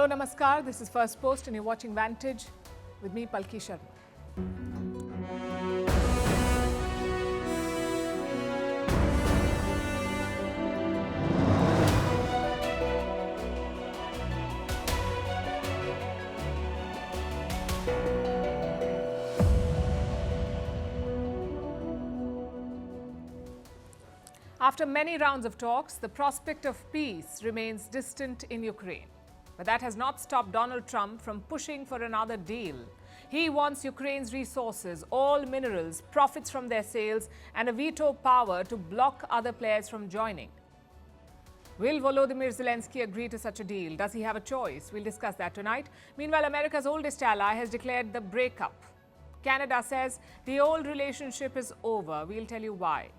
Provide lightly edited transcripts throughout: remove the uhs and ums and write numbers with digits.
Hello, namaskar. This is Firstpost and you're watching Vantage with me, Palki Sharma. After many rounds of talks, the prospect of peace remains distant in Ukraine. But that has not stopped Donald Trump from pushing for another deal. He wants Ukraine's resources, all minerals, profits from their sales, and a veto power to block other players from joining. Will Volodymyr Zelensky agree to such a deal? Does he have a choice? We'll discuss that tonight. Meanwhile, America's oldest ally has declared the breakup. Canada says the old relationship is over. We'll tell you why.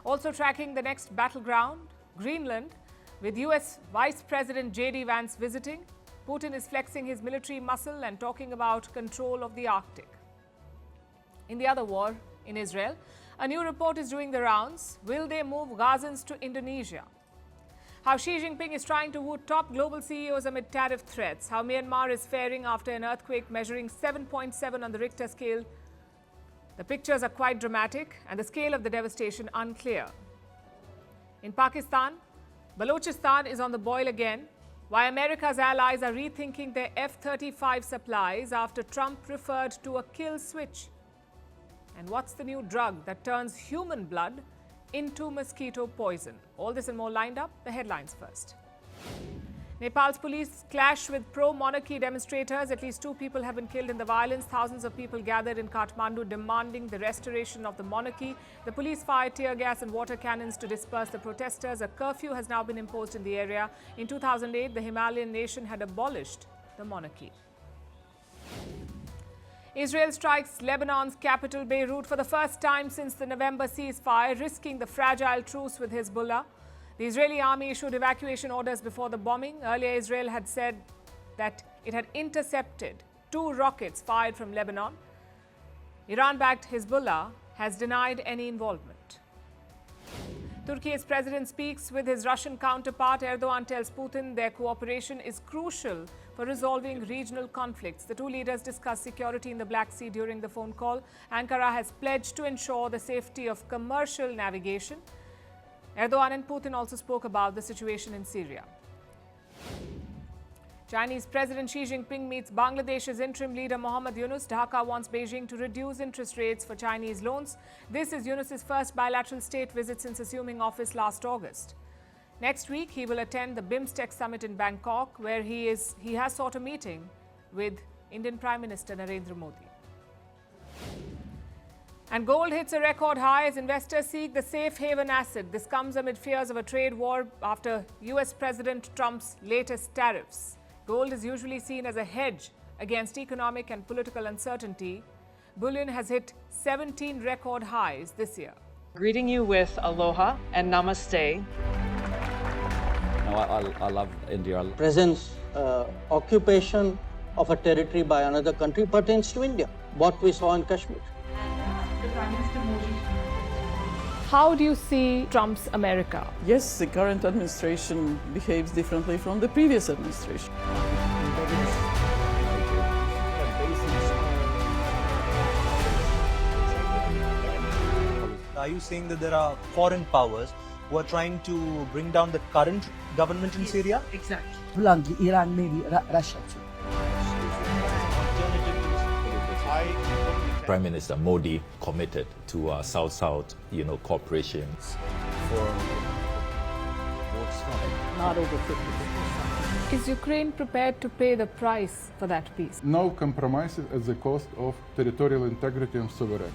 Also tracking the next battleground, Greenland, with US Vice President J.D. Vance visiting. Putin is flexing his military muscle and talking about control of the Arctic. In the other war, in Israel, a new report is doing the rounds. Will they move Gazans to Indonesia? How Xi Jinping is trying to woo top global CEOs amid tariff threats. How Myanmar is faring after an earthquake measuring 7.7 on the Richter scale. The pictures are quite dramatic and the scale of the devastation unclear. In Pakistan, Balochistan is on the boil again. Why America's allies are rethinking their F-35 supplies after Trump referred to a kill switch. And what's the new drug that turns human blood into mosquito poison? All this and more lined up. The headlines first. Nepal's police clash with pro-monarchy demonstrators. At least 2 people have been killed in the violence. Thousands of people gathered in Kathmandu demanding the restoration of the monarchy. The police fired tear gas and water cannons to disperse the protesters. A curfew has now been imposed in the area. In 2008, the Himalayan nation had abolished the monarchy. Israel strikes Lebanon's capital, Beirut, for the first time since the November ceasefire, risking the fragile truce with Hezbollah. The Israeli army issued evacuation orders before the bombing. Earlier, Israel had said that it had intercepted 2 rockets fired from Lebanon. Iran-backed Hezbollah has denied any involvement. Turkey's president speaks with his Russian counterpart. Erdogan tells Putin their cooperation is crucial for resolving regional conflicts. The 2 leaders discussed security in the Black Sea during the phone call. Ankara has pledged to ensure the safety of commercial navigation. Erdogan and Putin also spoke about the situation in Syria. Chinese President Xi Jinping meets Bangladesh's interim leader Mohammad Yunus. Dhaka wants Beijing to reduce interest rates for Chinese loans. This is Yunus's first bilateral state visit since assuming office last August. Next week, he will attend the BIMSTEC summit in Bangkok, where he has sought a meeting with Indian Prime Minister Narendra Modi. And gold hits a record high as investors seek the safe haven asset. This comes amid fears of a trade war after US President Trump's latest tariffs. Gold is usually seen as a hedge against economic and political uncertainty. Bullion has hit 17 record highs this year. Greeting you with aloha and namaste. I love India. Presence, occupation of a territory by another country pertains to India. What we saw in Kashmir. How do you see Trump's America? Yes, the current administration behaves differently from the previous administration. Are you saying that there are foreign powers who are trying to bring down the current government in Syria? Exactly. Bluntly, Iran, maybe Russia too. Prime Minister Modi committed to South-South, cooperation. Not over 50%. Is Ukraine prepared to pay the price for that peace? No compromises at the cost of territorial integrity and sovereignty.